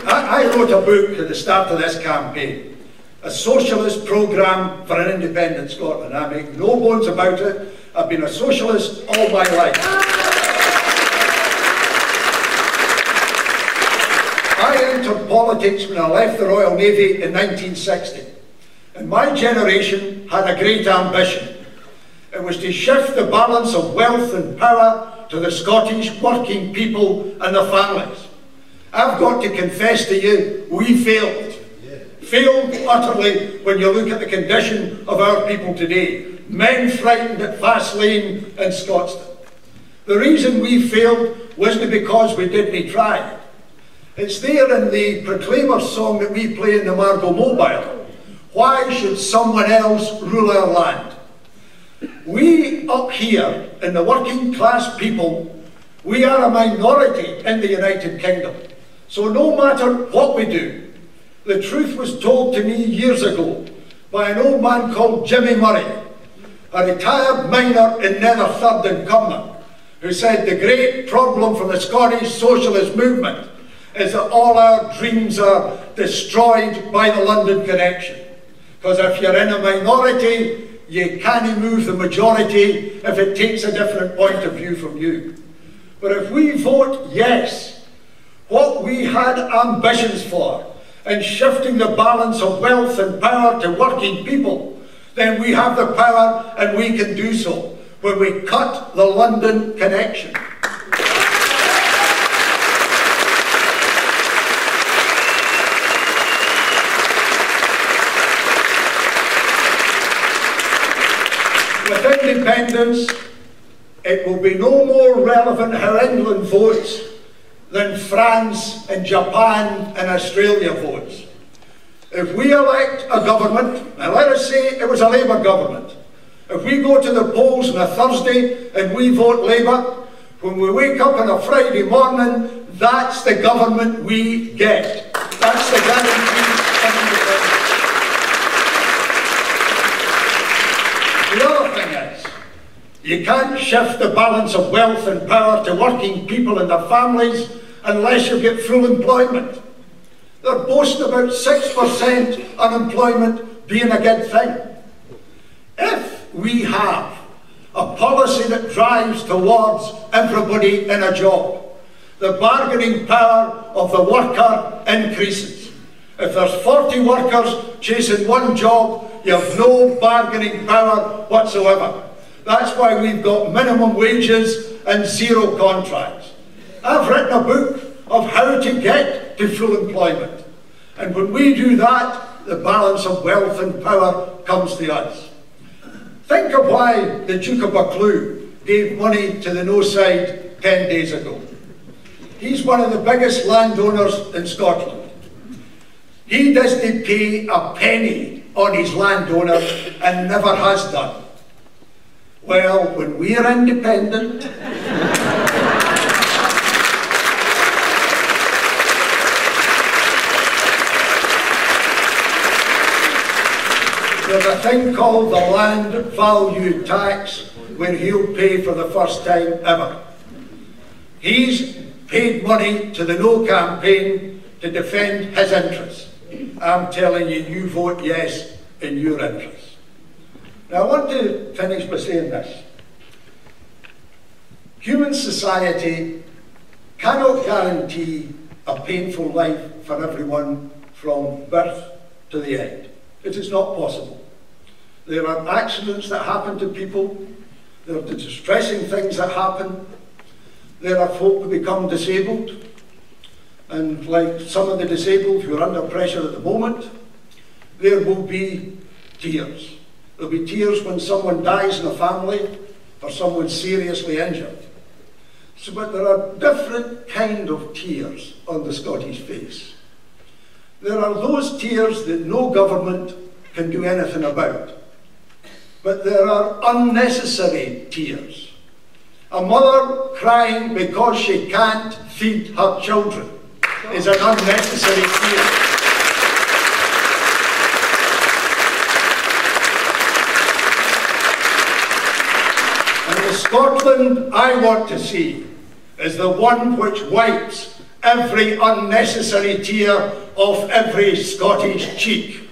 I wrote a book at the start of this campaign, A Socialist Programme for an Independent Scotland. I make no bones about it. I've been a socialist all my life. I entered politics when I left the Royal Navy in 1960. And my generation had a great ambition. It was to shift the balance of wealth and power to the Scottish working people and their families. I've got to confess to you, we failed. Failed utterly when you look at the condition of our people today. Men frightened at Fastlane and Scotstoun. The reason we failed wasn't because we didn't try. It's there in the Proclaimers song that we play in the Margot Mobile. Why should someone else rule our land? We up here, in the working class people, we are a minority in the United Kingdom. So no matter what we do, the truth was told to me years ago by an old man called Jimmy Murray, a retired miner in Netherthird in Cumnock, who said the great problem for the Scottish socialist movement is that all our dreams are destroyed by the London connection. Because if you're in a minority, you can't move the majority if it takes a different point of view from you. But if we vote yes, what we had ambitions for in shifting the balance of wealth and power to working people, then we have the power and we can do so when we cut the London connection. With independence, it will be no more relevant how England votes than France and Japan and Australia votes. If we elect a government, and let us say it was a Labour government, if we go to the polls on a Thursday and we vote Labour, when we wake up on a Friday morning, that's the government we get. That's the guarantee of independence. The other thing is, you can't shift the balance of wealth and power to working people and their families unless you get full employment. They're boasting about 6% unemployment being a good thing. If we have a policy that drives towards everybody in a job, the bargaining power of the worker increases. If there's 40 workers chasing one job, you have no bargaining power whatsoever. That's why we've got minimum wages and zero contracts. I've written a book of how to get to full employment. And when we do that, the balance of wealth and power comes to us. Think of why the Duke of Buccleuch gave money to the No Side 10 days ago. He's one of the biggest landowners in Scotland. He doesn't pay a penny on his landowner and never has done. Well, when we're independent, there's a thing called the land value tax where he'll pay for the first time ever. He's paid money to the No campaign to defend his interests. I'm telling you, you vote yes in your interests. Now I want to finish by saying this. Human society cannot guarantee a painful life for everyone from birth to the end. It is not possible. There are accidents that happen to people. There are the distressing things that happen. There are folk who become disabled. And like some of the disabled who are under pressure at the moment, there will be tears. There will be tears when someone dies in a family or someone seriously injured. So, but there are different kind of tears on the Scottish face. There are those tears that no government can do anything about. But there are unnecessary tears. A mother crying because she can't feed her children is an unnecessary tear. And the Scotland I want to see is the one which wipes every unnecessary tear off every Scottish cheek.